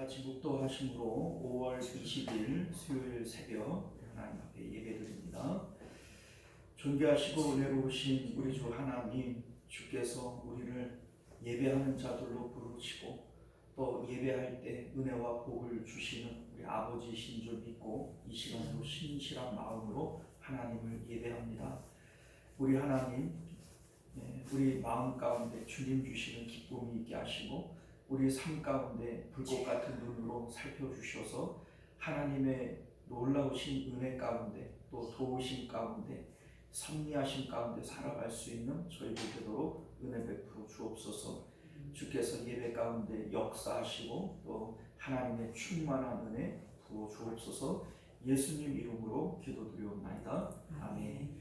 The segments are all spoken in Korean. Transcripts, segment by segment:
같이 묵도하심으로 5월 20일 수요일 새벽 하나님 앞에 예배드립니다. 존귀하시고 은혜로우신 우리 주 하나님, 주께서 우리를 예배하는 자들로 부르시고 또 예배할 때 은혜와 복을 주시는 우리 아버지이신 줄 믿고 이 시간도 신실한 마음으로 하나님을 예배합니다. 우리 하나님, 우리 마음 가운데 주님 주시는 기쁨이 있게 하시고 우리 삶 가운데 불꽃 같은 눈으로 살펴주셔서 하나님의 놀라우신 은혜 가운데 또 도우심 가운데 섭리하심 가운데 살아갈 수 있는 저희들 되도록 은혜 베풀어 주옵소서. 주께서 예배 가운데 역사하시고 또 하나님의 충만한 은혜 부어 주옵소서. 예수님 이름으로 기도드리옵나이다. 아멘.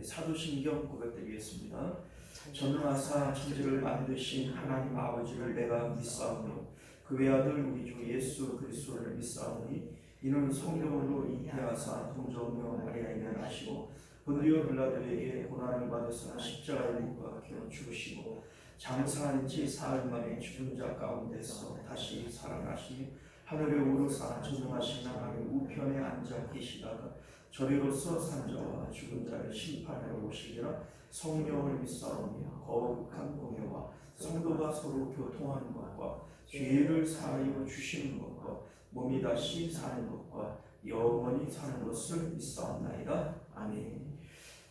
사도신경 고백드리겠습니다. 전능하사 천지를 만드신 하나님 아버지를 내가 믿사오며 그 외아들 우리 주 예수 그리스도를 믿사오니 이는 성령으로 잉태하사 동정녀 마리아에 나시고 본디오 빌라도에게 고난을 받으사 십자가에 못 박혀 죽으시고 장사한 지 사흘 만에 죽은 자 가운데서 다시 살아나시니 하늘에 오르사 전능하신 하나님 우편에 앉아 계시다가 저리로서 산 자와 죽은 자를 심판하러 오시리라. 성령을 믿사오며 거룩한 공예와 성도가 서로 교통하는 것과 죄를 사하여 주시는 것과 몸이 다시 사는 것과 영원히 사는 것을 믿사옵나이다. 아멘.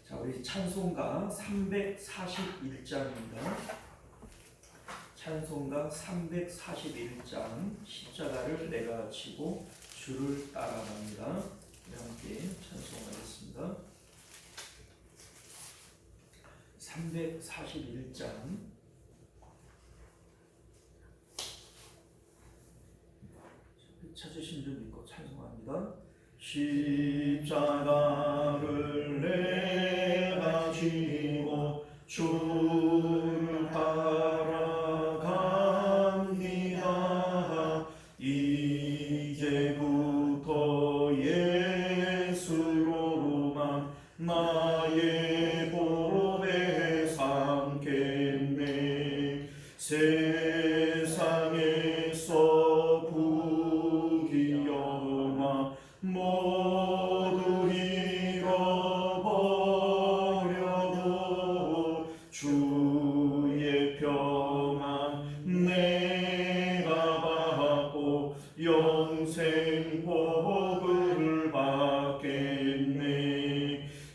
자, 우리 찬송가 341장입니다. 찬송가 341장 십자가를 내가 지고 주를 따라갑니다. 함께 찬송하겠습니다. 341장 찾으신 줄 믿고 찬송합니다. 십자가를 내가 지고 주를 따라갑니다. 이제부터 예수로만 나의 보배 삼겠네. 세상에서 부귀영화 모두 잃어버려도 주의 평안 내가 받고 영생 복을 받겠네.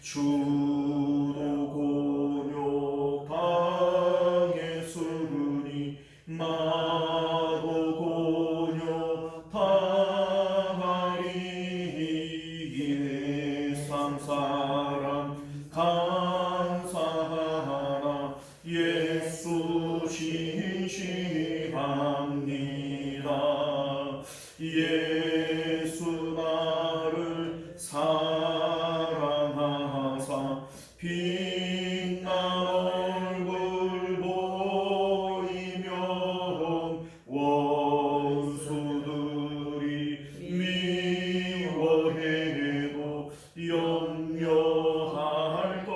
주도 곤욕 당했으니 나도 곤욕 당하리. 세상 사람 감사하라. 예수 신실합니다. 예수 나를 사랑하사 빛난 얼굴 보이면 원수들이 미워해도 염려할 것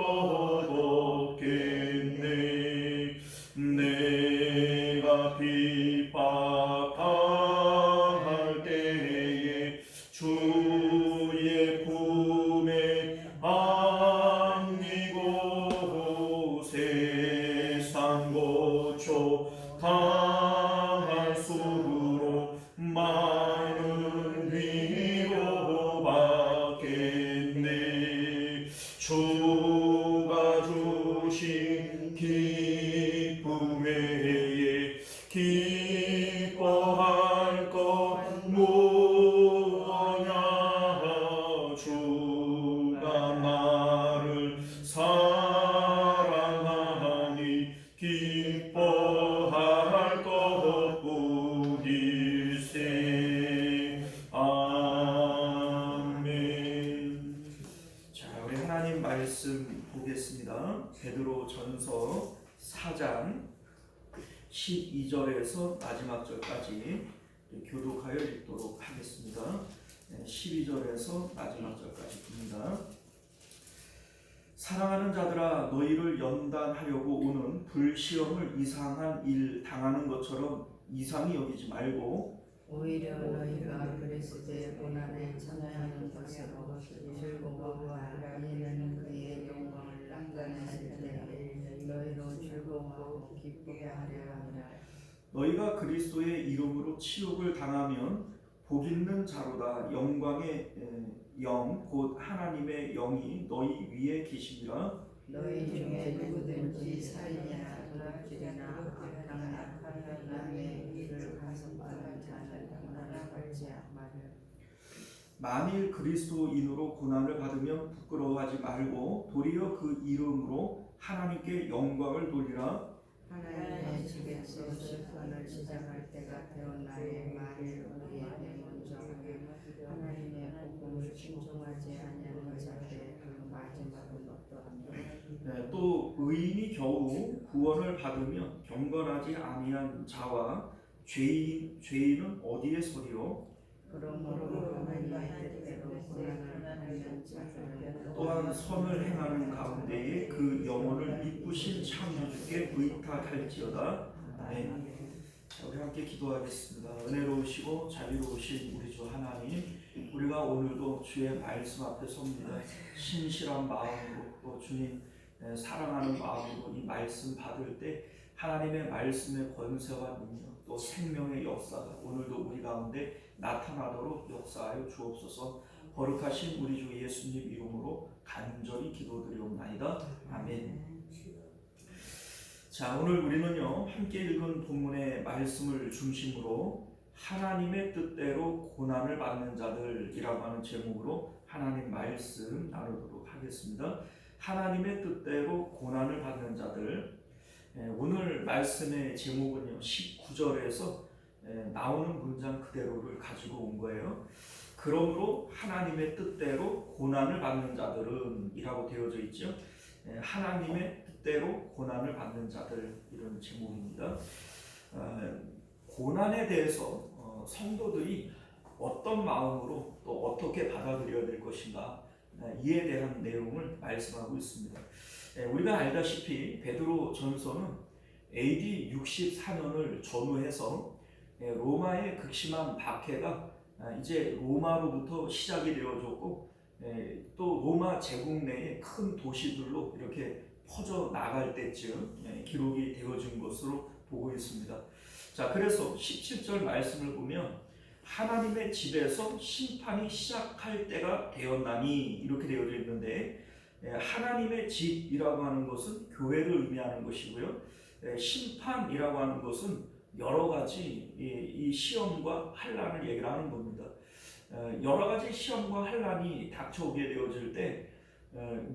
없겠네. 내가 핍박할 때에 주의 품에 안기고 세상 고초 당할수록 많은 위로 받겠네. 주가 주신 기쁨 외에 기뻐할 것 무엇냐. 주가 나를 사랑하니 기뻐할 것뿐일세. 아멘. 자, 우리 하나님 말씀 보겠습니다. 베드로 전서 4장 12절에서 마지막 절까지 교독하여 읽도록 하겠습니다. 12절에서 마지막 절까지 봅니다. 사랑하는 자들아, 너희를 연단하려고 오는 불시험을 이상한 일 당하는 것처럼 이상히 여기지 말고 오히려 너희가 그리스도의 고난에 참여하는 것으로 즐거워하라. 이는 그의 영광을 나타내실 때에 너희로 즐거워하고 기쁘게 하려 함이라. 너희가 그리스도의 이름으로 치욕을 당하면 복 있는 자로다. 영광의 영 곧 하나님의 영이 너희 위에 계시니라. 너희 중에 누구든지 살인이나 도둑질이나 악당이나 남의 일을 가슴하는 자는 고난을 받지 말라. 만일 그리스도인으로 고난을 받으면 부끄러워하지 말고 도리어 그 이름으로 하나님께 영광을 돌리라. 하나님의 집에서 심판을 시작할 때가 되었나니 만일 우리에게 먼저 하나님의 복음을 순종하지 아니하는 자들의 그 마지막은 어떠하냐. 또 의인이 겨우 구원을 받으면 경건하지 아니한 자와 죄인은 어디에 서리요? 그러므로 하나님의 뜻대로 고난을 받는 자들은 또한 선을 행하는 가운데에 그 영혼을 이쁘신 창조주께 의탁할지어다. 아멘. 우리 함께 기도하겠습니다. 은혜로우시고 자비로우신 우리 주 하나님, 우리가 오늘도 주의 말씀 앞에 섭니다. 신실한 마음으로 또 주님 사랑하는 마음으로 이 말씀 받을 때 하나님의 말씀의 권세와 능력 또 생명의 역사가 오늘도 우리 가운데 나타나도록 역사하여 주옵소서. 거룩하신 우리 주 예수님 이름으로 간절히 기도드리옵나이다. 아멘. 자, 오늘 우리는요 함께 읽은 본문의 말씀을 중심으로 하나님의 뜻대로 고난을 받는 자들이라고 하는 제목으로 하나님 말씀 나누도록 하겠습니다. 하나님의 뜻대로 고난을 받는 자들. 오늘 말씀의 제목은요 19절에서 나오는 문장 그대로를 가지고 온 거예요. 그러므로 하나님의 뜻대로 고난을 받는 자들은 이라고 되어져 있죠. 하나님의 뜻대로 고난을 받는 자들, 이런 제목입니다. 고난에 대해서 성도들이 어떤 마음으로 또 어떻게 받아들여야 될 것인가, 이에 대한 내용을 말씀하고 있습니다. 우리가 알다시피 베드로 전서는 AD 64년을 전후해서 로마의 극심한 박해가 이제 로마로부터 시작이 되어졌고, 또 로마 제국 내의 큰 도시들로 이렇게 퍼져 나갈 때쯤 기록이 되어진 것으로 보고 있습니다. 자, 그래서 17절 말씀을 보면 하나님의 집에서 심판이 시작할 때가 되었나니 이렇게 되어져 있는데, 하나님의 집이라고 하는 것은 교회를 의미하는 것이고요, 심판이라고 하는 것은 여러 가지 이 시험과 환난을 얘기를 하는 겁니다. 여러 가지 시험과 환난이 닥쳐오게 되어질 때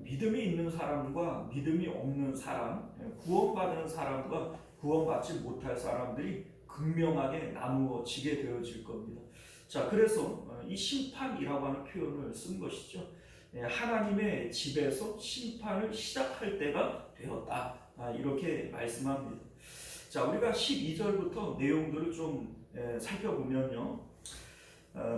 믿음이 있는 사람과 믿음이 없는 사람, 구원받은 사람과 구원받지 못할 사람들이 극명하게 나누어지게 되어질 겁니다. 자, 그래서 이 심판이라고 하는 표현을 쓴 것이죠. 하나님의 집에서 심판을 시작할 때가 되었다, 이렇게 말씀합니다. 자, 우리가 12절부터 내용들을 좀 살펴보면요,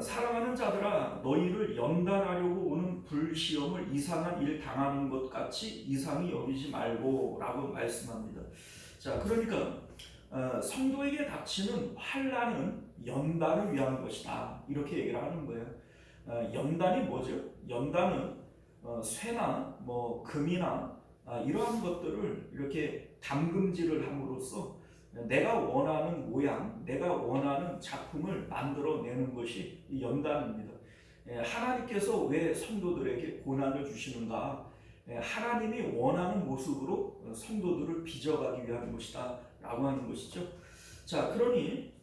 사랑하는 자들아 너희를 연단하려고 오는 불시험을 이상한 일 당하는 것 같이 이상히 여기지 말고 라고 말씀합니다. 자, 그러니까 성도에게 닥치는 환난은 연단을 위한 것이다, 이렇게 얘기를 하는 거예요. 연단이 뭐죠? 연단은 쇠나 금이나 이러한 것들을 이렇게 담금질을 함으로써 내가 원하는 모양, 내가 원하는 작품을 만들어내는 것이 연단입니다. 하나님께서 왜 성도들에게 고난을 주시는가? 하나님이 원하는 모습으로 성도들을 빚어가기 위한 것이다 라고 하는 것이죠. 자, 그러니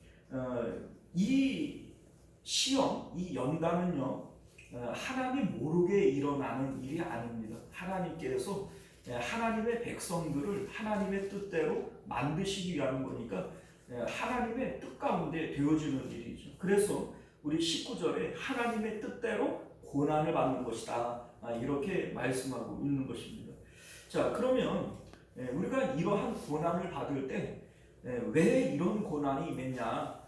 이 시험, 이 연단은요 하나님 모르게 일어나는 일이 아닙니다. 하나님께서 하나님의 백성들을 하나님의 뜻대로 만드시기 위한 거니까 하나님의 뜻 가운데 되어지는 일이죠. 그래서 우리 19절에 하나님의 뜻대로 고난을 받는 것이다, 이렇게 말씀하고 있는 것입니다. 자, 그러면 우리가 이러한 고난을 받을 때 왜 이런 고난이 있느냐,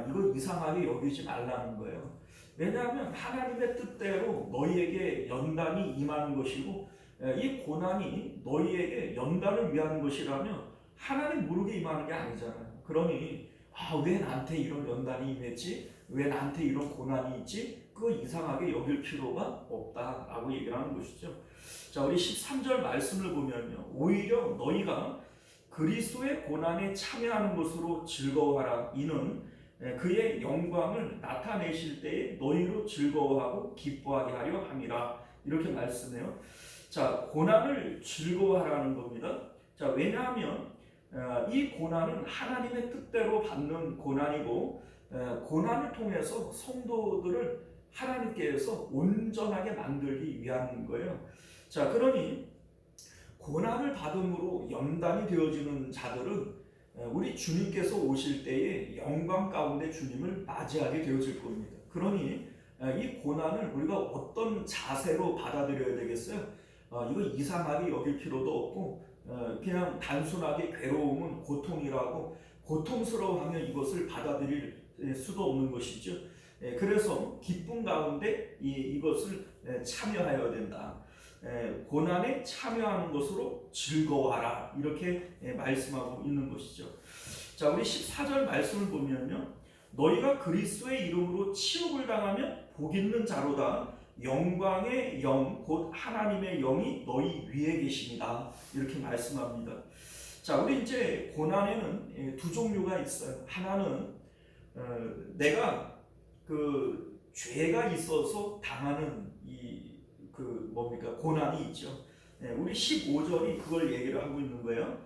이거 이상하게 여기지 말라는 거예요. 왜냐하면 하나님의 뜻대로 너희에게 연단이 임하는 것이고, 이 고난이 너희에게 연단을 위한 것이라면 하나님 모르게 임하는 게 아니잖아요. 그러니 왜 나한테 이런 연단이 임했지? 왜 나한테 이런 고난이 있지? 그거 이상하게 여길 필요가 없다라고 얘기를 하는 것이죠. 자, 우리 13절 말씀을 보면요, 오히려 너희가 그리스도의 고난에 참여하는 것으로 즐거워하라. 이는 그의 영광을 나타내실 때에 너희로 즐거워하고 기뻐하게 하려 함이라. 이렇게 말씀해요. 자, 고난을 즐거워하라는 겁니다. 자, 왜냐하면 이 고난은 하나님의 뜻대로 받는 고난이고, 고난을 통해서 성도들을 하나님께서 온전하게 만들기 위한 거예요. 자, 그러니 고난을 받음으로 연단이 되어지는 자들은 우리 주님께서 오실 때에 영광 가운데 주님을 맞이하게 되어질 겁니다. 그러니 이 고난을 우리가 어떤 자세로 받아들여야 되겠어요? 이거 이상하게 여길 필요도 없고, 그냥 단순하게 괴로움은 고통이라고 고통스러워하면 이것을 받아들일 수도 없는 것이죠. 그래서 기쁨 가운데 이것을 참여하여야 된다. 고난에 참여하는 것으로 즐거워하라. 이렇게 말씀하고 있는 것이죠. 자, 우리 14절 말씀을 보면요, 너희가 그리스도의 이름으로 치욕을 당하면 복 있는 자로다. 영광의 영 곧 하나님의 영이 너희 위에 계십니다. 이렇게 말씀합니다. 자, 우리 이제 고난에는 두 종류가 있어요. 하나는 내가 그 죄가 있어서 당하는 고난이 있죠. 우리 15절이 그걸 얘기를 하고 있는 거예요.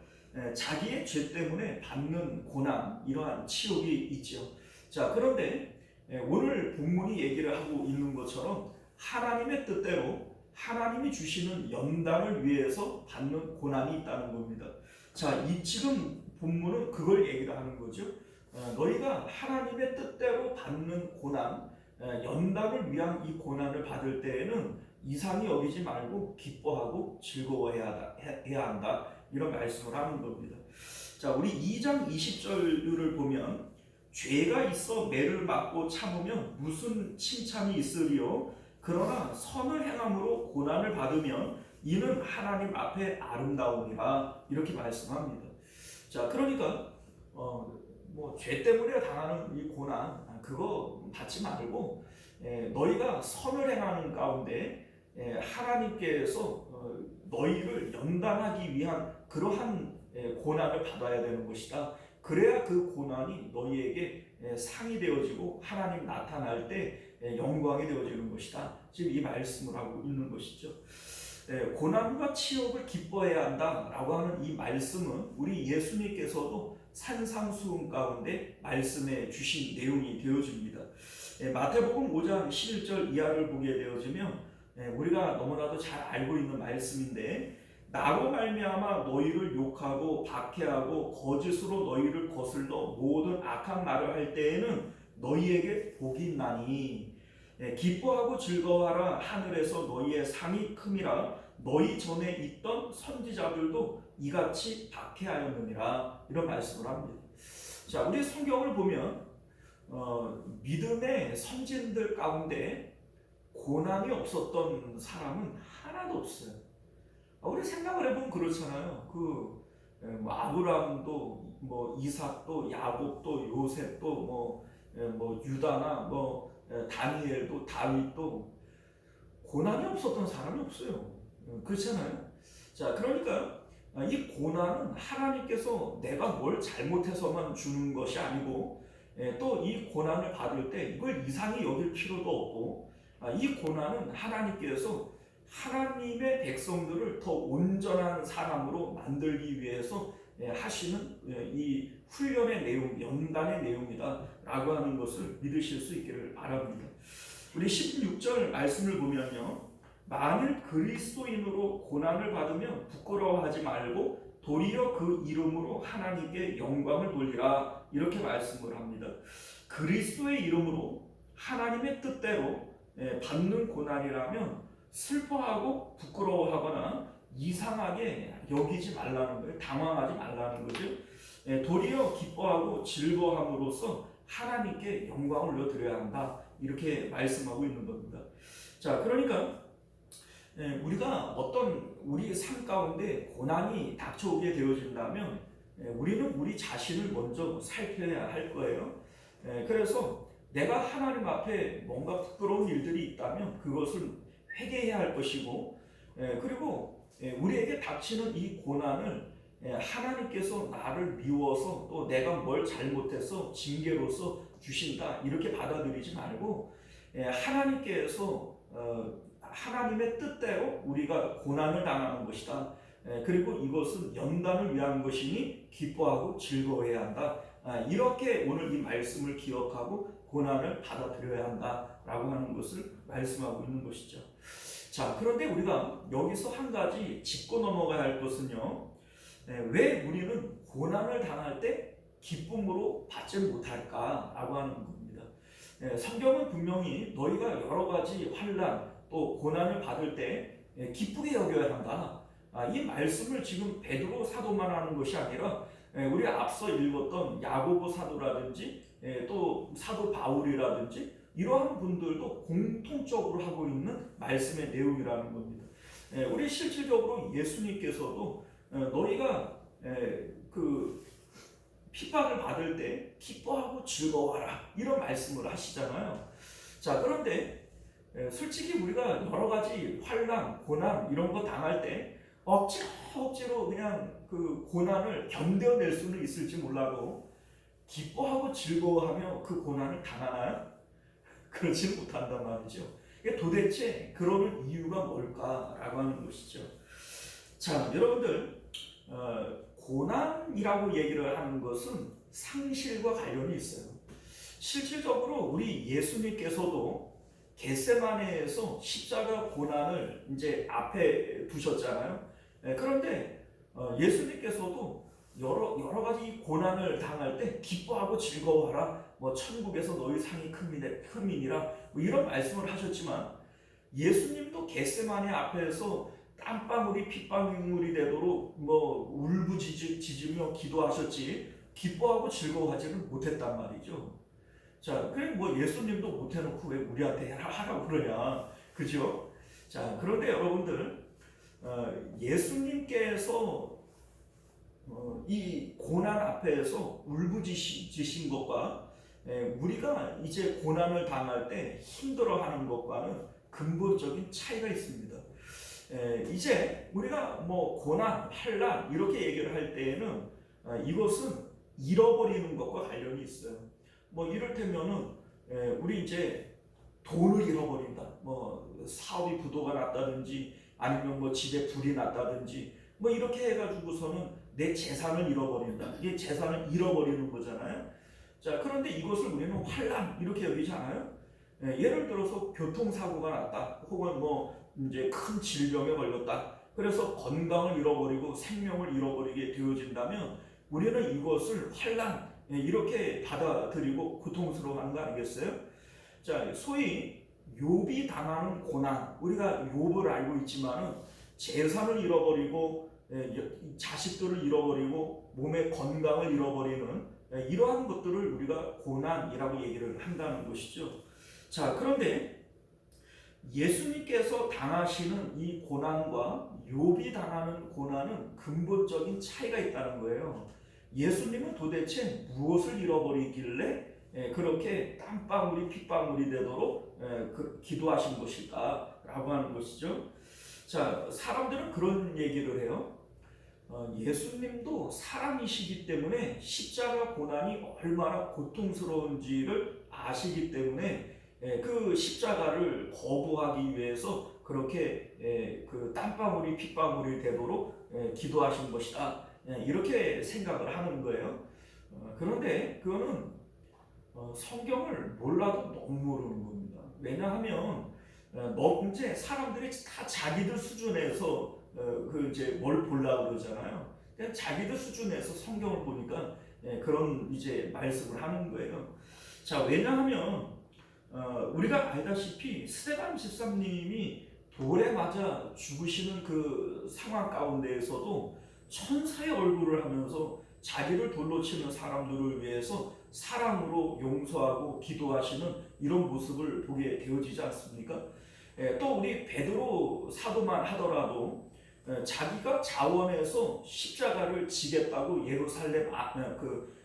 자기의 죄 때문에 받는 고난, 이러한 치욕이 있죠. 자, 그런데 오늘 본문이 얘기를 하고 있는 것처럼 하나님의 뜻대로 하나님이 주시는 연단을 위해서 받는 고난이 있다는 겁니다. 자, 이 지금 본문은 그걸 얘기를 하는 거죠. 너희가 하나님의 뜻대로 받는 고난, 연단을 위한 이 고난을 받을 때에는 이상히 여기지 말고 기뻐하고 즐거워해야 한다. 이런 말씀을 하는 겁니다. 자, 우리 2장 20절을 보면 죄가 있어 매를 맞고 참으면 무슨 칭찬이 있으리요? 그러나 선을 행함으로 고난을 받으면 이는 하나님 앞에 아름다움이라. 이렇게 말씀합니다. 자, 그러니까 죄 때문에 당하는 이 고난, 그거 받지 말고 너희가 선을 행하는 가운데 하나님께서 너희를 연단하기 위한 그러한 고난을 받아야 되는 것이다. 그래야 그 고난이 너희에게 상이 되어지고 하나님 나타날 때 영광이 되어지는 것이다. 지금 이 말씀을 하고 있는 것이죠. 고난과 치욕을 기뻐해야 한다라고 하는 이 말씀은 우리 예수님께서도 산상수훈 가운데 말씀해 주신 내용이 되어집니다. 마태복음 5장 11절 이하를 보게 되어지면 우리가 너무나도 잘 알고 있는 말씀인데, 나로 말미암아 너희를 욕하고 박해하고 거짓으로 너희를 거슬러 모든 악한 말을 할 때에는 너희에게 복이 있나니 기뻐하고 즐거워하라. 하늘에서 너희의 상이 큼이라. 너희 전에 있던 선지자들도 이같이 박해하였느니라. 이런 말씀을 합니다. 자, 우리 성경을 보면 믿음의 선진들 가운데 고난이 없었던 사람은 하나도 없어요. 우리 생각을 해보면 그렇잖아요. 아브라함도 이삭도 야곱도 요셉도 유다나 다니엘도 다윗도 고난이 없었던 사람이 없어요. 그렇잖아요. 자, 그러니까 이 고난은 하나님께서 내가 뭘 잘못해서만 주는 것이 아니고, 또 이 고난을 받을 때 이걸 이상히 여길 필요도 없고, 이 고난은 하나님께서 하나님의 백성들을 더 온전한 사람으로 만들기 위해서 하시는 이 훈련의 내용, 연단의 내용이다 라고 하는 것을 믿으실 수 있기를 바랍니다. 우리 16절 말씀을 보면요, 만일 그리스도인으로 고난을 받으면 부끄러워하지 말고 도리어 그 이름으로 하나님께 영광을 돌리라. 이렇게 말씀을 합니다. 그리스도의 이름으로 하나님의 뜻대로 받는 고난이라면 슬퍼하고 부끄러워하거나 이상하게 여기지 말라는 거예요. 당황하지 말라는 거죠. 도리어 기뻐하고 즐거워함으로써 하나님께 영광을 올려드려야 한다. 이렇게 말씀하고 있는 겁니다. 자, 그러니까 우리가 우리 삶 가운데 고난이 닥쳐오게 되어진다면 우리는 우리 자신을 먼저 살펴야 할 거예요. 그래서 내가 하나님 앞에 뭔가 부끄러운 일들이 있다면 그것을 회개해야 할 것이고, 그리고 우리에게 닥치는 이 고난을 하나님께서 나를 미워서 또 내가 뭘 잘못해서 징계로서 주신다 이렇게 받아들이지 말고, 하나님께서 하나님의 뜻대로 우리가 고난을 당하는 것이다. 그리고 이것은 연단을 위한 것이니 기뻐하고 즐거워해야 한다. 이렇게 오늘 이 말씀을 기억하고 고난을 받아들여야 한다라고 하는 것을 말씀하고 있는 것이죠. 자, 그런데 우리가 여기서 한 가지 짚고 넘어가야 할 것은요, 왜 우리는 고난을 당할 때 기쁨으로 받지 못할까라고 하는 겁니다. 성경은 분명히 너희가 여러 가지 환난 또 고난을 받을 때 기쁘게 여겨야 한다. 이 말씀을 지금 베드로 사도만 하는 것이 아니라 우리 앞서 읽었던 야고보 사도라든지 또 사도 바울이라든지 이러한 분들도 공통적으로 하고 있는 말씀의 내용이라는 겁니다. 우리 실질적으로 예수님께서도 너희가 그 핍박을 받을 때 기뻐하고 즐거워하라 이런 말씀을 하시잖아요. 자, 그런데 솔직히 우리가 여러 가지 환난, 고난 이런 거 당할 때 억지로 그냥 그 고난을 견뎌낼 수는 있을지 몰라도 기뻐하고 즐거워하며 그 고난을 당하나요? 그렇지는 못한단 말이죠. 도대체 그러는 이유가 뭘까라고 하는 것이죠. 자, 여러분들 고난이라고 얘기를 하는 것은 상실과 관련이 있어요. 실질적으로 우리 예수님께서도 겟세마네에서 십자가 고난을 이제 앞에 두셨잖아요. 그런데 예수님께서도 여러 가지 고난을 당할 때 기뻐하고 즐거워하라. 뭐 천국에서 너희 상이 큰민이라 뭐 이런 말씀을 하셨지만 예수님도 겟세마네 앞에서 땀방울이 핏방울이 되도록 뭐 울부짖으며 기도하셨지 기뻐하고 즐거워하지는 못했단 말이죠. 자, 그래 뭐 예수님도 못해놓고 왜 우리한테 하라고 그러냐, 그죠? 자, 그런데 여러분들 예수님께서 이 고난 앞에서 울부짖으신 것과 우리가 이제 고난을 당할 때 힘들어하는 것과는 근본적인 차이가 있습니다. 이제 우리가 뭐 고난, 환난 이렇게 얘기를 할 때에는 이것은 잃어버리는 것과 관련이 있어요. 뭐 이를테면은 우리 이제 돈을 잃어버린다. 뭐 사업이 부도가 났다든지 아니면 뭐 집에 불이 났다든지 뭐 이렇게 해가지고서는 내 재산을 잃어버린다. 이게 재산을 잃어버리는 거잖아요. 자, 그런데 이것을 우리는 환난 이렇게 여기지 않아요? 예를 들어서 교통사고가 났다. 혹은 뭐 이제 큰 질병에 걸렸다. 그래서 건강을 잃어버리고 생명을 잃어버리게 되어진다면 우리는 이것을 환난 이렇게 받아들이고 고통스러워하는 거 아니겠어요? 자, 소위 욥이 당하는 고난, 우리가 욥을 알고 있지만은 재산을 잃어버리고 자식들을 잃어버리고 몸의 건강을 잃어버리는 이러한 것들을 우리가 고난이라고 얘기를 한다는 것이죠. 자, 그런데 예수님께서 당하시는 이 고난과 욥이 당하는 고난은 근본적인 차이가 있다는 거예요. 예수님은 도대체 무엇을 잃어버리길래 그렇게 땀방울이 핏방울이 되도록 기도하신 것일까 라고 하는 것이죠. 자, 사람들은 그런 얘기를 해요. 예수님도 사람이시기 때문에 십자가 고난이 얼마나 고통스러운지를 아시기 때문에 그 십자가를 거부하기 위해서 그렇게 그 땀방울이 핏방울이 되도록 기도하신 것이다. 이렇게 생각을 하는 거예요. 그런데 그거는 성경을 몰라도 너무 모르는 겁니다. 왜냐하면 이제 사람들이 다 자기들 수준에서 그 이제 뭘 보려고 그러잖아요. 그냥 자기들 수준에서 성경을 보니까 그런 이제 말씀을 하는 거예요. 자, 왜냐하면 우리가 알다시피 스데반 집사님이 돌에 맞아 죽으시는 그 상황 가운데에서도 천사의 얼굴을 하면서 자기를 돌로 치는 사람들을 위해서 사랑으로 용서하고 기도하시는 이런 모습을 보게 되어지지 않습니까? 또 우리 베드로 사도만 하더라도 자기가 자원해서 십자가를 지겠다고 예루살렘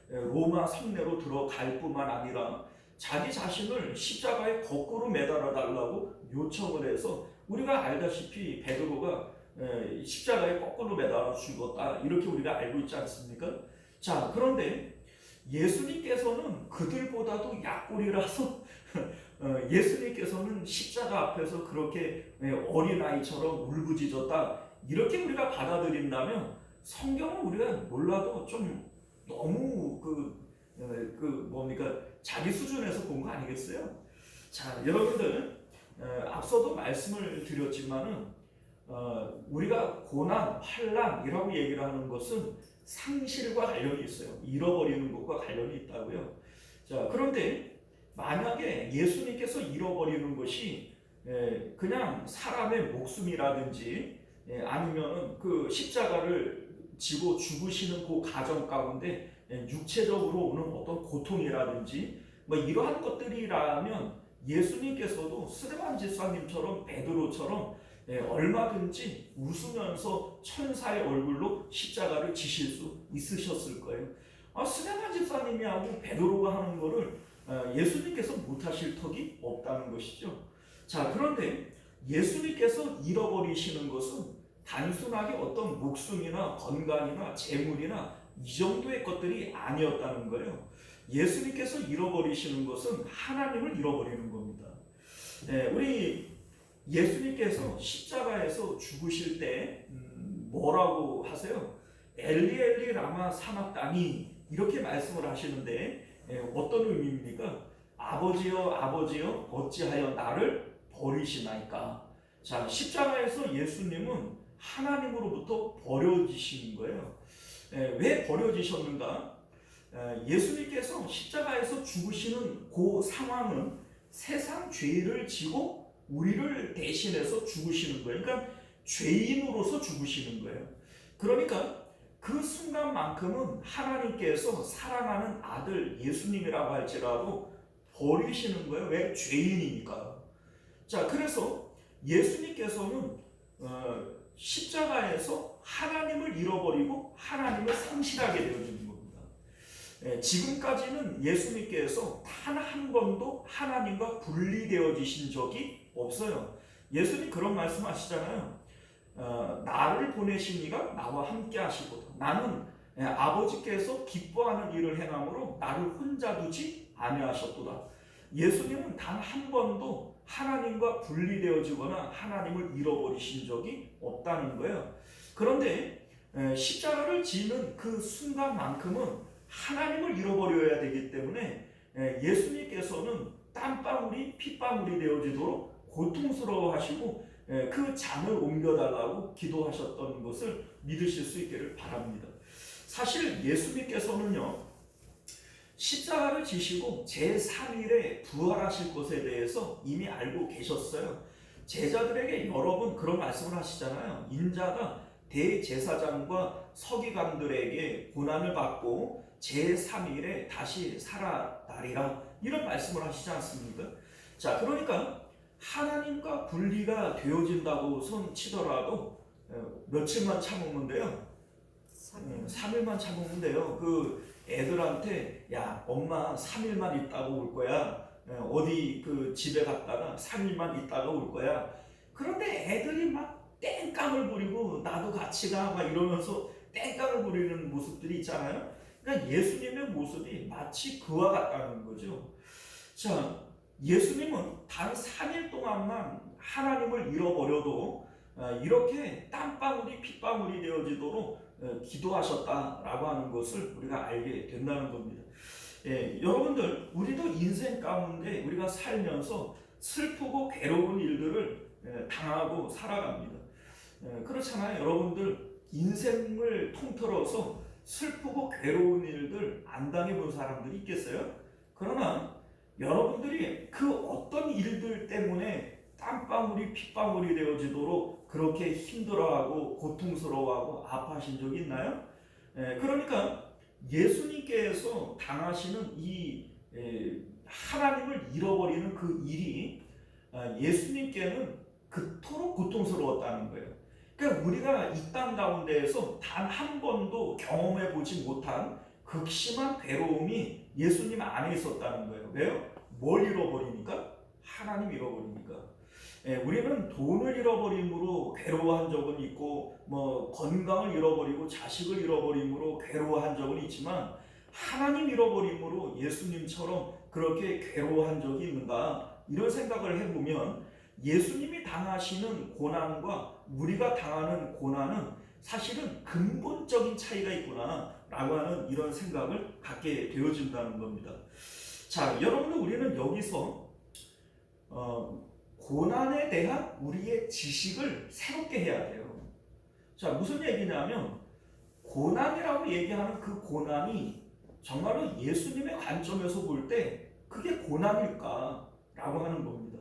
로마 성내로 들어갈 뿐만 아니라 자기 자신을 십자가에 거꾸로 매달아 달라고 요청을 해서 우리가 알다시피 베드로가 십자가에 거꾸로 매달아 죽었다 이렇게 우리가 알고 있지 않습니까? 자, 그런데 예수님께서는 그들보다도 약골이라서 예수님께서는 십자가 앞에서 그렇게 어린아이처럼 울부짖었다 이렇게 우리가 받아들인다면 성경은 우리가 몰라도 좀 너무 자기 수준에서 본 거 아니겠어요? 자, 여러분들 앞서도 말씀을 드렸지만은 우리가 고난, 환난이라고 얘기를 하는 것은 상실과 관련이 있어요. 잃어버리는 것과 관련이 있다고요. 자, 그런데 만약에 예수님께서 잃어버리는 것이 그냥 사람의 목숨이라든지 아니면 그 십자가를 지고 죽으시는 그 과정 가운데 육체적으로 오는 어떤 고통이라든지 뭐 이러한 것들이라면 예수님께서도 스데반 집사님처럼 베드로처럼 얼마든지 웃으면서 천사의 얼굴로 십자가를 지실 수 있으셨을 거예요. 스데반 집사님이하고 베드로가 하는 거를 예수님께서 못하실 턱이 없다는 것이죠. 자, 그런데 예수님께서 잃어버리시는 것은 단순하게 어떤 목숨이나 건강이나 재물이나 이 정도의 것들이 아니었다는 거예요. 예수님께서 잃어버리시는 것은 하나님을 잃어버리는 겁니다. 우리 예수님께서 십자가에서 죽으실 때 뭐라고 하세요? 엘리 엘리 라마 사막다니 이렇게 말씀을 하시는데 어떤 의미입니까? 아버지여 아버지여 어찌하여 나를 버리시나이까. 자, 십자가에서 예수님은 하나님으로부터 버려지신 거예요. 왜 버려지셨는가? 예수님께서 십자가에서 죽으시는 그 상황은 세상 죄를 지고 우리를 대신해서 죽으시는 거예요. 그러니까 죄인으로서 죽으시는 거예요. 그러니까 그 순간만큼은 하나님께서 사랑하는 아들 예수님이라고 할지라도 버리시는 거예요. 왜? 죄인이니까. 자, 그래서 예수님께서는 십자가에서 하나님을 잃어버리고 하나님을 상실하게 되어지는 겁니다. 지금까지는 예수님께서 단 한 번도 하나님과 분리되어지신 적이 없어요. 예수님 그런 말씀하시잖아요. 나를 보내신 이가 나와 함께 하시거든. 나는 아버지께서 기뻐하는 일을 행함으로 나를 혼자 두지 아니하셨도다. 예수님은 단 한 번도 하나님과 분리되어지거나 하나님을 잃어버리신 적이 없다는 거예요. 그런데 십자가를 지는 그 순간만큼은 하나님을 잃어버려야 되기 때문에 예수님께서는 땀방울이 핏방울이 되어지도록 고통스러워하시고 그 잔을 옮겨달라고 기도하셨던 것을 믿으실 수 있기를 바랍니다. 사실 예수님께서는요, 십자가를 지시고 제3일에 부활하실 것에 대해서 이미 알고 계셨어요. 제자들에게 여러 번 그런 말씀을 하시잖아요. 인자가 대제사장과 서기관들에게 고난을 받고 제3일에 다시 살아나리라 이런 말씀을 하시지 않습니까? 자, 그러니까 하나님과 분리가 되어진다고 손 치더라도 며칠만 참으면 돼요. 3일만 참으면 돼요. 그 애들한테 야 엄마 3일만 있다가 올 거야. 어디 그 집에 갔다가 3일만 있다가 올 거야. 그런데 애들이 막 땡깡을 부리고 나도 같이 가 막 이러면서 땡깡을 부리는 모습들이 있잖아요. 그러니까 예수님의 모습이 마치 그와 같다는 거죠. 자, 예수님은 단 3일 동안만 하나님을 잃어버려도 이렇게 땀방울이 핏방울이 되어지도록 기도하셨다라고 하는 것을 우리가 알게 된다는 겁니다. 여러분들, 우리도 인생 가운데 우리가 살면서 슬프고 괴로운 일들을 당하고 살아갑니다. 그렇잖아요. 여러분들 인생을 통틀어서 슬프고 괴로운 일들 안 당해본 사람들이 있겠어요? 그러나 여러분들이 그 어떤 일들 때문에 땀방울이 핏방울이 되어지도록 그렇게 힘들어하고 고통스러워하고 아파하신 적이 있나요? 그러니까 예수님께서 당하시는 이 하나님을 잃어버리는 그 일이 예수님께는 그토록 고통스러웠다는 거예요. 그러니까 우리가 이 땅 가운데에서 단 한 번도 경험해 보지 못한 극심한 괴로움이 예수님 안에 있었다는 거예요. 왜요? 뭘 잃어버리니까? 하나님 잃어버리니까. 우리는 돈을 잃어버림으로 괴로워한 적은 있고, 뭐 건강을 잃어버리고 자식을 잃어버림으로 괴로워한 적은 있지만, 하나님 잃어버림으로 예수님처럼 그렇게 괴로워한 적이 있는가? 이런 생각을 해보면 예수님이 당하시는 고난과 우리가 당하는 고난은 사실은 근본적인 차이가 있구나 라고 하는 이런 생각을 갖게 되어진다는 겁니다. 자, 여러분들, 우리는 여기서 고난에 대한 우리의 지식을 새롭게 해야 돼요. 자, 무슨 얘기냐면 고난이라고 얘기하는 그 고난이 정말로 예수님의 관점에서 볼 때 그게 고난일까 라고 하는 겁니다.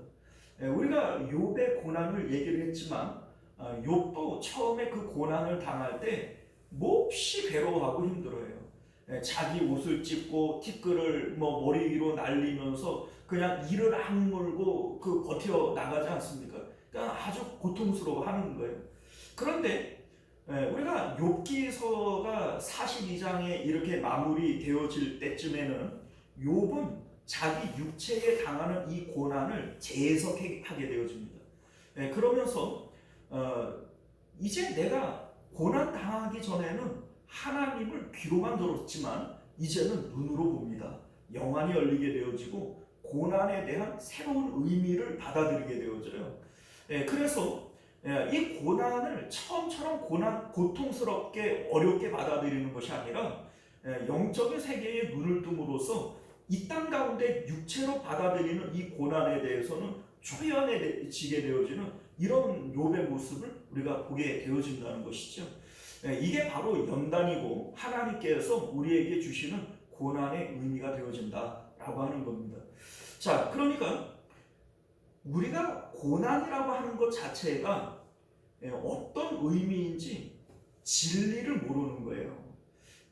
우리가 욥의 고난을 얘기를 했지만 욥도 처음에 그 고난을 당할 때 몹시 괴로워하고 힘들어요. 자기 옷을 찢고 티끌을 머리 위로 날리면서 그냥 이를 악물고 버텨 나가지 않습니까? 그러니까 아주 고통스러워하는 거예요. 그런데 우리가 욥기서가 42장에 이렇게 마무리되어질 때쯤에는 욥은 자기 육체에 당하는 이 고난을 재해석하게 되어집니다. 그러면서 이제 내가 고난 당하기 전에는 하나님을 귀로만 들었지만 이제는 눈으로 봅니다. 영안이 열리게 되어지고 고난에 대한 새로운 의미를 받아들이게 되어져요. 그래서 이 고난을 처음처럼 고통스럽게 어렵게 받아들이는 것이 아니라 영적인 세계에 눈을 뜸으로써 이 땅 가운데 육체로 받아들이는 이 고난에 대해서는 초연해지게 되어지는 이런 욥의 모습을 우리가 보게 되어진다는 것이죠. 이게 바로 연단이고 하나님께서 우리에게 주시는 고난의 의미가 되어진다라고 하는 겁니다. 자, 그러니까 우리가 고난이라고 하는 것 자체가 어떤 의미인지 진리를 모르는 거예요.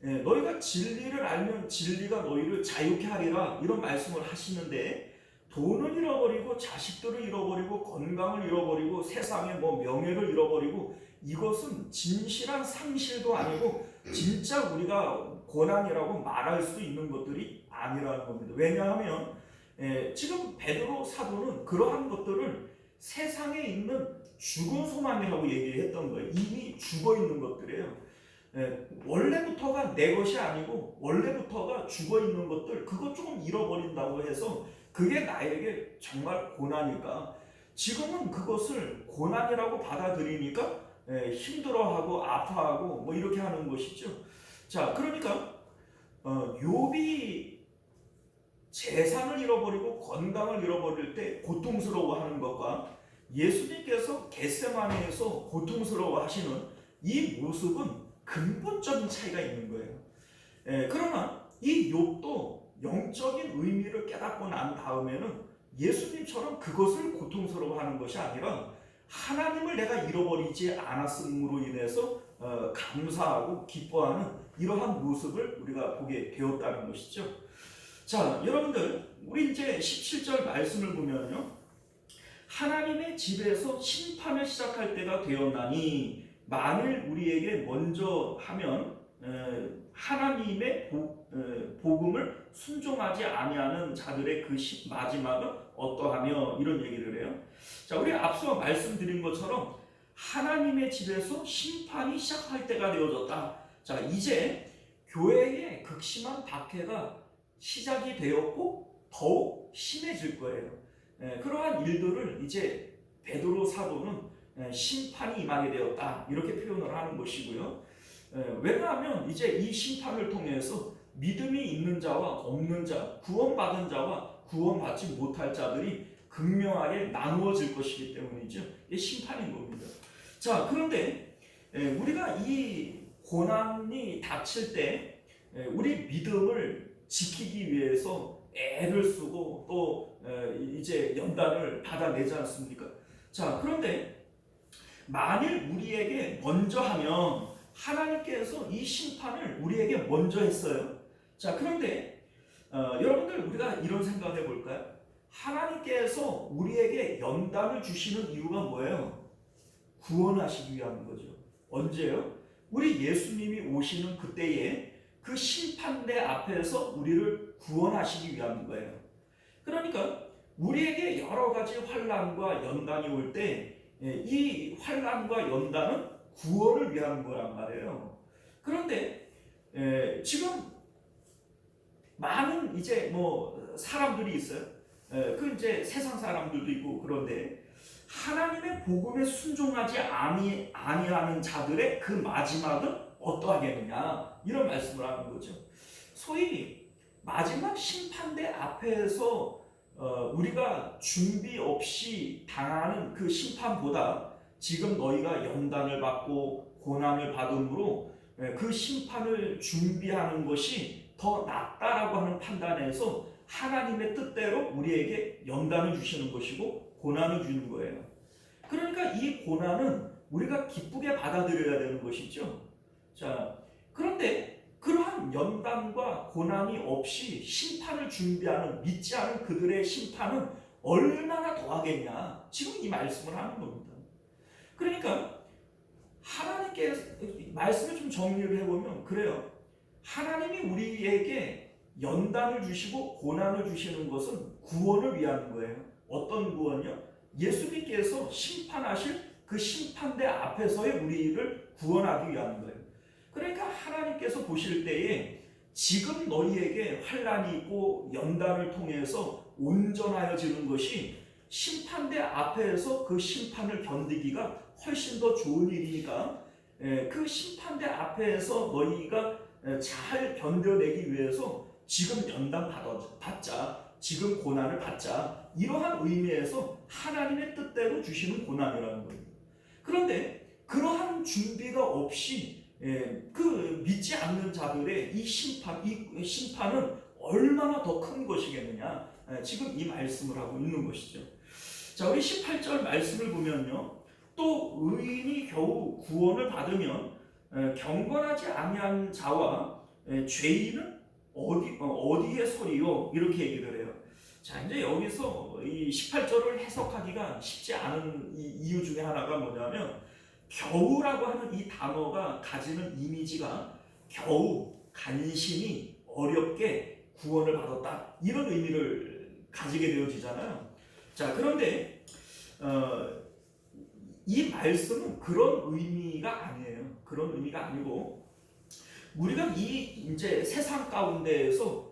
너희가 진리를 알면 진리가 너희를 자유케 하리라 이런 말씀을 하시는데 돈을 잃어버리고 자식들을 잃어버리고 건강을 잃어버리고 세상의 명예를 잃어버리고 이것은 진실한 상실도 아니고 진짜 우리가 고난이라고 말할 수 있는 것들이 아니라는 겁니다. 왜냐하면 지금 베드로 사도는 그러한 것들을 세상에 있는 죽은 소망이라고 얘기했던 거예요. 이미 죽어 있는 것들이에요. 원래부터가 내 것이 아니고 원래부터가 죽어 있는 것들 그것 조금 잃어버린다고 해서 그게 나에게 정말 고난일까? 지금은 그것을 고난이라고 받아들이니까 힘들어하고 아파하고 이렇게 하는 것이죠. 자, 그러니까 욥이 재산을 잃어버리고 건강을 잃어버릴 때 고통스러워하는 것과 예수님께서 겟세마네에서 고통스러워하시는 이 모습은 근본적인 차이가 있는 거예요. 그러나 이 욥도 영적인 의미를 깨닫고 난 다음에는 예수님처럼 그것을 고통스러워하는 것이 아니라 하나님을 내가 잃어버리지 않았음으로 인해서 감사하고 기뻐하는 이러한 모습을 우리가 보게 되었다는 것이죠. 자, 여러분들, 우리 이제 17절 말씀을 보면요, 하나님의 집에서 심판을 시작할 때가 되었나니 만일 우리에게 먼저 하면 하나님의 복음을 순종하지 아니하는 자들의 그 마지막은 어떠하며 이런 얘기를 해요. 자, 우리 앞서 말씀드린 것처럼 하나님의 집에서 심판이 시작할 때가 되어졌다. 자, 이제 교회의 극심한 박해가 시작이 되었고 더욱 심해질 거예요. 그러한 일들을 이제 베드로 사도는 심판이 임하게 되었다 이렇게 표현을 하는 것이고요. 왜냐하면 이제 이 심판을 통해서 믿음이 있는 자와 없는 자, 구원받은 자와 구원받지 못할 자들이 극명하게 나누어질 것이기 때문이죠. 이게 심판인 겁니다. 자, 그런데 우리가 이 고난이 닥칠 때 우리 믿음을 지키기 위해서 애를 쓰고 또 이제 연단을 받아내지 않습니까? 자, 그런데 만일 우리에게 먼저 하면 하나님께서 이 심판을 우리에게 먼저 했어요. 자, 그런데 여러분들, 우리가 이런 생각을 해볼까요? 하나님께서 우리에게 연단을 주시는 이유가 뭐예요? 구원하시기 위한 거죠. 언제요? 우리 예수님이 오시는 그때에 그 심판대 앞에서 우리를 구원하시기 위한 거예요. 그러니까 우리에게 여러 가지 환난과 연단이 올 때 이 환난과 연단은 구원을 위한 거란 말이에요. 그런데 지금 많은 이제 뭐 사람들이 있어요. 그 이제 세상 사람들도 있고, 그런데 하나님의 복음에 순종하지 아니하는 자들의 그 마지막은 어떠하겠느냐, 이런 말씀을 하는 거죠. 소위 마지막 심판대 앞에서 우리가 준비 없이 당하는 그 심판보다 지금 너희가 연단을 받고 고난을 받음으로 그 심판을 준비하는 것이 더 낫다라고 하는 판단에서 하나님의 뜻대로 우리에게 연단을 주시는 것이고 고난을 주는 거예요. 그러니까 이 고난은 우리가 기쁘게 받아들여야 되는 것이죠. 자, 그런데 그러한 연단과 고난이 없이 심판을 준비하는 믿지 않은 그들의 심판은 얼마나 더하겠냐, 지금 이 말씀을 하는 겁니다. 그러니까 하나님께 말씀을 좀 정리를 해보면 그래요. 하나님이 우리에게 연단을 주시고 고난을 주시는 것은 구원을 위한 거예요. 어떤 구원이요? 예수님께서 심판하실 그 심판대 앞에서의 우리를 구원하기 위한 거예요. 그러니까 하나님께서 보실 때에 지금 너희에게 환난이 있고 연단을 통해서 온전하여지는 것이 심판대 앞에서 그 심판을 견디기가 훨씬 더 좋은 일이니까 그 심판대 앞에서 너희가 잘 견뎌내기 위해서 지금 연단 받자, 지금 고난을 받자, 이러한 의미에서 하나님의 뜻대로 주시는 고난이라는 거예요. 그런데 그러한 준비가 없이 그 믿지 않는 자들의 이 심판은 얼마나 더 큰 것이겠느냐, 지금 이 말씀을 하고 있는 것이죠. 자, 우리 18절 말씀을 보면요, 또 의인이 겨우 구원을 받으면 경건하지 아니한 자와 죄인은 어디에 서리요, 이렇게 얘기를 해요. 자, 이제 여기서 이 18절을 해석하기가 쉽지 않은 이유 중에 하나가 뭐냐면, 겨우라고 하는 이 단어가 가지는 이미지가 겨우, 간신히, 어렵게 구원을 받았다, 이런 의미를 가지게 되어지잖아요. 자, 그런데 이 말씀은 그런 의미가 아니에요. 그런 의미가 아니고, 우리가 이 이제 세상 가운데에서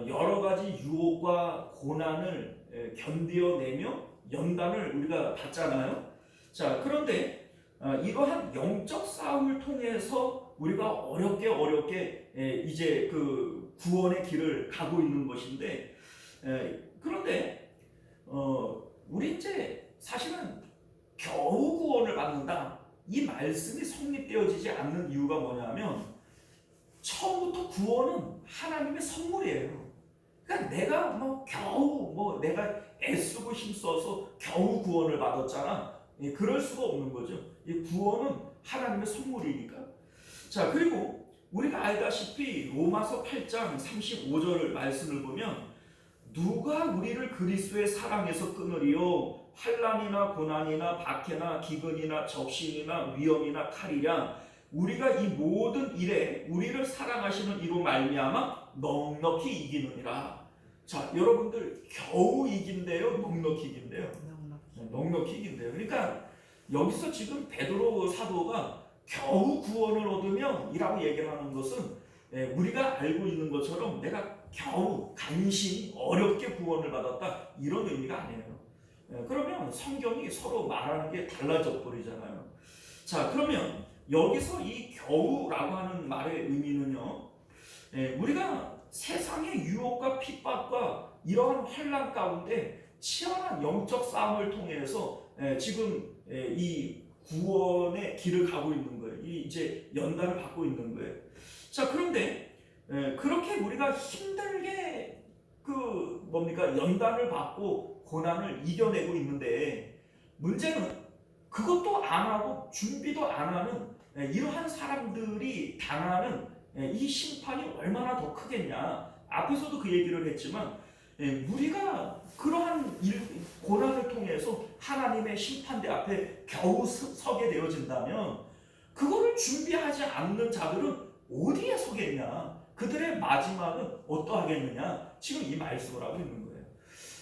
여러 가지 유혹과 고난을 견뎌내며 연단을 우리가 받잖아요. 자, 그런데 이러한 영적 싸움을 통해서 우리가 어렵게 이제 그 구원의 길을 가고 있는 것인데, 그런데 우리 이제 사실은 겨우 구원을 받는다, 이 말씀이 성립되어지지 않는 이유가 뭐냐면, 처음부터 구원은 하나님의 선물이에요. 그러니까 내가 겨우 내가 애쓰고 힘써서 겨우 구원을 받았잖아, 그럴 수가 없는 거죠. 이 구원은 하나님의 선물이니까. 자, 그리고 우리가 알다시피 로마서 8장 35절 말씀을 보면, 누가 우리를 그리스도의 사랑에서 끊으리요? 환난이나 고난이나 박해나 기근이나 적신이나 위험이나 칼이랴. 우리가 이 모든 일에 우리를 사랑하시는 이로 말미암아 넉넉히 이기느니라. 자, 여러분들 겨우 이긴대요, 넉넉히 이긴대요? 넉넉히 이긴대요. 그러니까 여기서 지금 베드로 사도가 겨우 구원을 얻으면 이라고 얘기를 하는 것은 우리가 알고 있는 것처럼 내가 겨우 간신히 어렵게 구원을 받았다, 이런 의미가 아니에요. 그러면 성경이 서로 말하는 게 달라져 버리잖아요. 자, 그러면 여기서 이 겨우라고 하는 말의 의미는요, 우리가 세상의 유혹과 핍박과 이러한 환난 가운데 치열한 영적 싸움을 통해서 지금 이 구원의 길을 가고 있는 거예요. 이제 연단을 받고 있는 거예요. 자, 그런데 그렇게 우리가 힘들게 연단을 받고 고난을 이겨내고 있는데, 문제는 그것도 안 하고 준비도 안 하는 이러한 사람들이 당하는 이 심판이 얼마나 더 크겠냐. 앞에서도 그 얘기를 했지만, 우리가 그러한 고난을 통해 인해서 하나님의 심판대 앞에 겨우 서게 되어진다면 그거를 준비하지 않는 자들은 어디에 서겠냐? 그들의 마지막은 어떠하겠느냐? 지금 이 말씀을 하고 있는 거예요.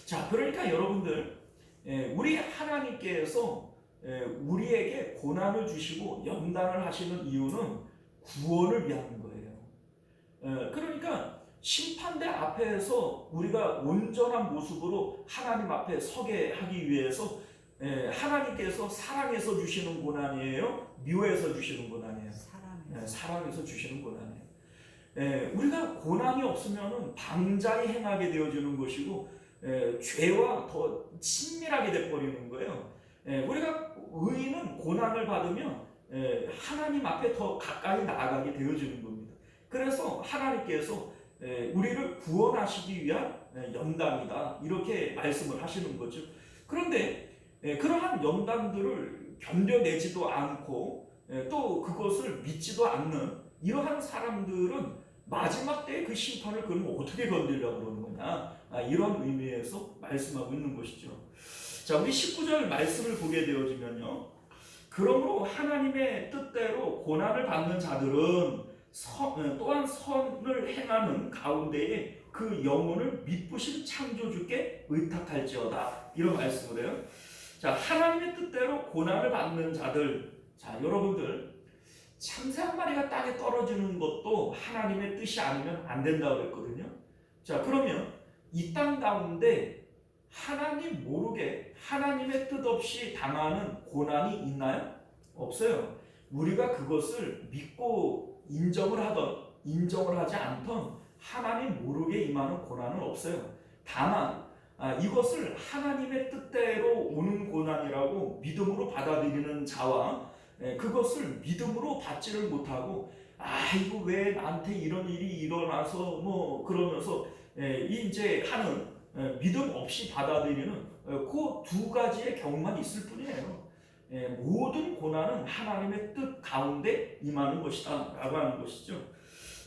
자, 그러니까 여러분들, 우리 하나님께서 우리에게 고난을 주시고 연단을 하시는 이유는 구원을 위한 거예요. 그러니까 심판대 앞에서 우리가 온전한 모습으로 하나님 앞에 서게 하기 위해서 하나님께서 사랑해서 주시는 고난이에요? 미워해서 주시는 고난이에요? 사랑해서 주시는 고난이에요. 우리가 고난이 없으면 방자히 행하게 되어지는 것이고 죄와 더 친밀하게 돼버리는 거예요. 우리가 의인은 고난을 받으면 하나님 앞에 더 가까이 나아가게 되어지는 겁니다. 그래서 하나님께서 우리를 구원하시기 위한 연단이다 이렇게 말씀을 하시는 거죠. 그런데 그러한 연단들을 견뎌내지도 않고 또 그것을 믿지도 않는 이러한 사람들은 마지막 때의 그 심판을 그러면 어떻게 건드리려고 그러는 거냐, 이런 의미에서 말씀하고 있는 것이죠. 자, 우리 19절 말씀을 보게 되어지면요, 그러므로 하나님의 뜻대로 고난을 받는 자들은 또한 선을 행하는 가운데에 그 영혼을 미쁘신 창조주께 의탁할지어다, 이런 말씀을 해요. 자, 하나님의 뜻대로 고난을 받는 자들, 자, 여러분들, 참새 한 마리가 땅에 떨어지는 것도 하나님의 뜻이 아니면 안 된다고 그랬거든요. 자, 그러면 이 땅 가운데 하나님 모르게 하나님의 뜻 없이 당하는 고난이 있나요? 없어요. 우리가 그것을 믿고 인정을 하던 인정을 하지 않던 하나님 모르게 임하는 고난은 없어요. 다만 이것을 하나님의 뜻대로 오는 고난이라고 믿음으로 받아들이는 자와 그것을 믿음으로 받지를 못하고 이거 왜 나한테 이런 일이 일어나서 뭐 그러면서 이제 하는 믿음 없이 받아들이는 그 두 가지의 경우만 있을 뿐이에요. 모든 고난은 하나님의 뜻 가운데 임하는 것이다 라고 하는 것이죠.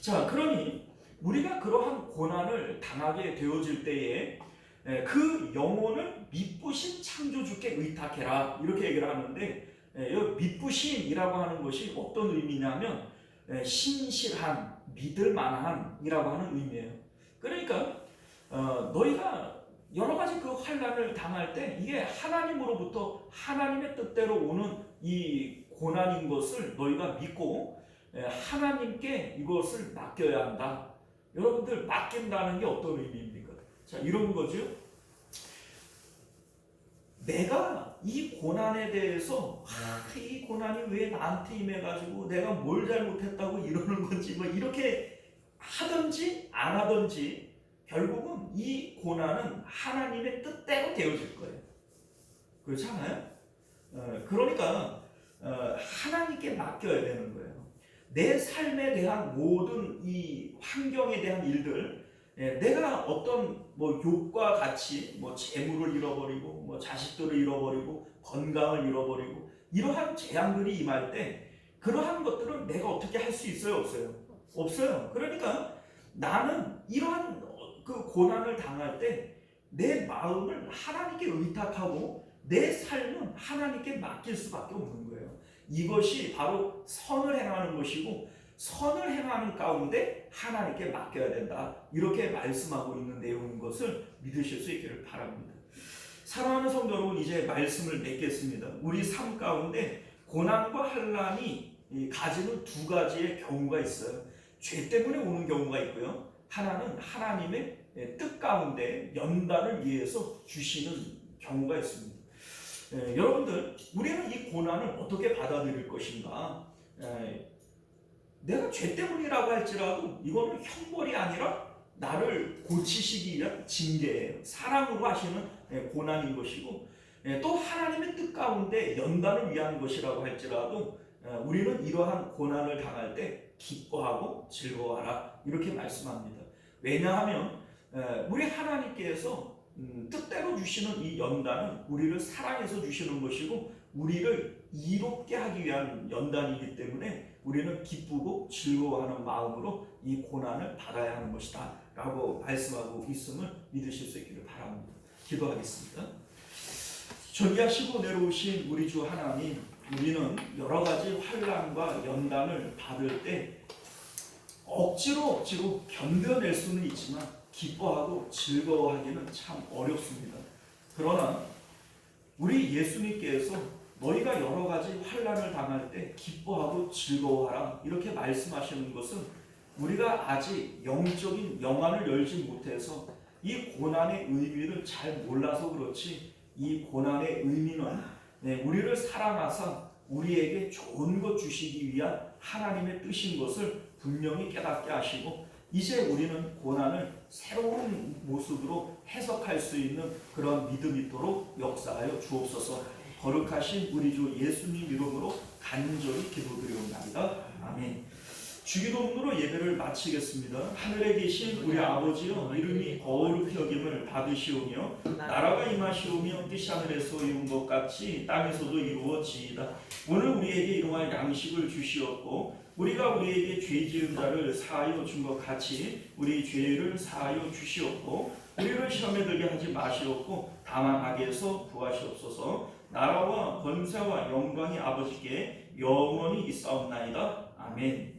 자, 그러니 우리가 그러한 고난을 당하게 되어질 때에 그 영혼을 미쁘신 창조주께 의탁해라 이렇게 얘기를 하는데, 미쁘신이라고 하는 것이 어떤 의미냐면 신실한, 믿을만한 이라고 하는 의미예요. 그러니까 너희가 여러 가지 그 환난을 당할 때 이게 하나님으로부터 하나님의 뜻대로 오는 이 고난인 것을 너희가 믿고 하나님께 이것을 맡겨야 한다. 여러분들, 맡긴다는 게 어떤 의미입니까? 자, 이런 거죠. 내가 이 고난에 대해서 이 고난이 왜 나한테 임해가지고 내가 뭘 잘못했다고 이러는 건지 뭐 이렇게 하든지 안 하든지 결국은 이 고난은 하나님의 뜻대로 되어질 거예요. 그렇지 않아요? 그러니까 하나님께 맡겨야 되는 거예요. 내 삶에 대한 모든 이 환경에 대한 일들, 내가 어떤 뭐 욕과 같이 뭐 재물을 잃어버리고 뭐 자식들을 잃어버리고 건강을 잃어버리고 이러한 재앙들이 임할 때 그러한 것들은 내가 어떻게 할 수 있어요? 없어요? 없어요. 그러니까 나는 이러한 그 고난을 당할 때 내 마음을 하나님께 의탁하고 내 삶은 하나님께 맡길 수밖에 없는 거예요. 이것이 바로 선을 행하는 것이고 선을 행하는 가운데 하나님께 맡겨야 된다, 이렇게 말씀하고 있는 내용인 것을 믿으실 수 있기를 바랍니다. 사랑하는 성도 여러분, 이제 말씀을 맺겠습니다. 우리 삶 가운데 고난과 환난이 가지는 두 가지의 경우가 있어요. 죄 때문에 오는 경우가 있고요, 하나는 하나님의 뜻 가운데 연단을 위해서 주시는 경우가 있습니다. 여러분들, 우리는 이 고난을 어떻게 받아들일 것인가? 내가 죄 때문이라고 할지라도 이거는 형벌이 아니라 나를 고치시기 위한 징계예요. 사랑으로 하시는 고난인 것이고, 또 하나님의 뜻 가운데 연단을 위한 것이라고 할지라도 우리는 이러한 고난을 당할 때 기뻐하고 즐거워하라, 이렇게 말씀합니다. 왜냐하면 우리 하나님께서 뜻대로 주시는 이 연단은 우리를 사랑해서 주시는 것이고 우리를 이롭게 하기 위한 연단이기 때문에 우리는 기쁘고 즐거워하는 마음으로 이 고난을 받아야 하는 것이다 라고 말씀하고 있음을 믿으실 수 있기를 바랍니다. 기도하겠습니다. 존귀하시고 은혜로우신 우리 주 하나님, 우리는 여러 가지 환난과 연단을 받을 때 억지로 견뎌낼 수는 있지만 기뻐하고 즐거워하기는 참 어렵습니다. 그러나 우리 예수님께서 너희가 여러 가지 환난을 당할 때 기뻐하고 즐거워하라 이렇게 말씀하시는 것은 우리가 아직 영적인 영안을 열지 못해서 이 고난의 의미를 잘 몰라서 그렇지, 이 고난의 의미는 우리를 사랑하사 우리에게 좋은 것 주시기 위한 하나님의 뜻인 것을 분명히 깨닫게 하시고, 이제 우리는 고난을 새로운 모습으로 해석할 수 있는 그런 믿음이 있도록 역사하여 주옵소서. 거룩하신 우리 주 예수님 이름으로 간절히 기도드리옵나이다. 아멘. 주기도문으로 예배를 마치겠습니다. 하늘에 계신 우리 아버지여, 이름이 거룩히 여김을 받으시오며 나라가 임하시오며 뜻이 하늘에서 이룬 것 같이 땅에서도 이루어지이다. 오늘 우리에게 일용할 양식을 주시옵고 우리가 우리에게 죄 지은 자를 사하여 준 것 같이 우리 죄를 사하여 주시옵고 우리를 시험에 들게 하지 마시옵고 다만 악에서 구하시옵소서. 나라와 권세와 영광이 아버지께 영원히 있사옵나이다. 아멘.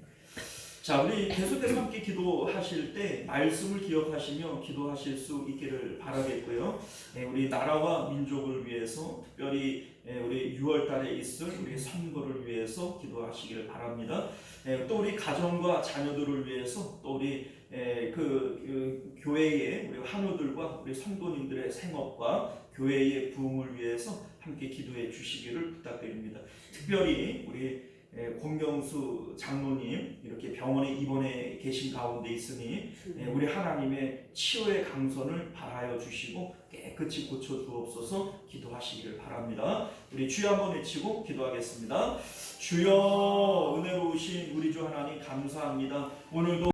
자, 우리 계속해서 함께 기도하실 때 말씀을 기억하시며 기도하실 수 있기를 바라겠고요. 우리 나라와 민족을 위해서, 특별히 우리 6월 달에 있을 우리 선거를 위해서 기도하시기를 바랍니다. 또 우리 가정과 자녀들을 위해서, 또 우리 그 교회의 우리 환우들과 우리 성도님들의 생업과 교회의 부흥을 위해서 함께 기도해 주시기를 부탁드립니다. 특별히 우리 권경수 장로님 이렇게 병원에 입원해 계신 가운데 있으니 우리 하나님의 치유의 강선을 바라여 주시고 깨끗이 고쳐 주옵소서. 기도하시기를 바랍니다. 우리 주여 한번 외치고 기도하겠습니다. 주여, 은혜로우신 우리 주 하나님 감사합니다. 오늘도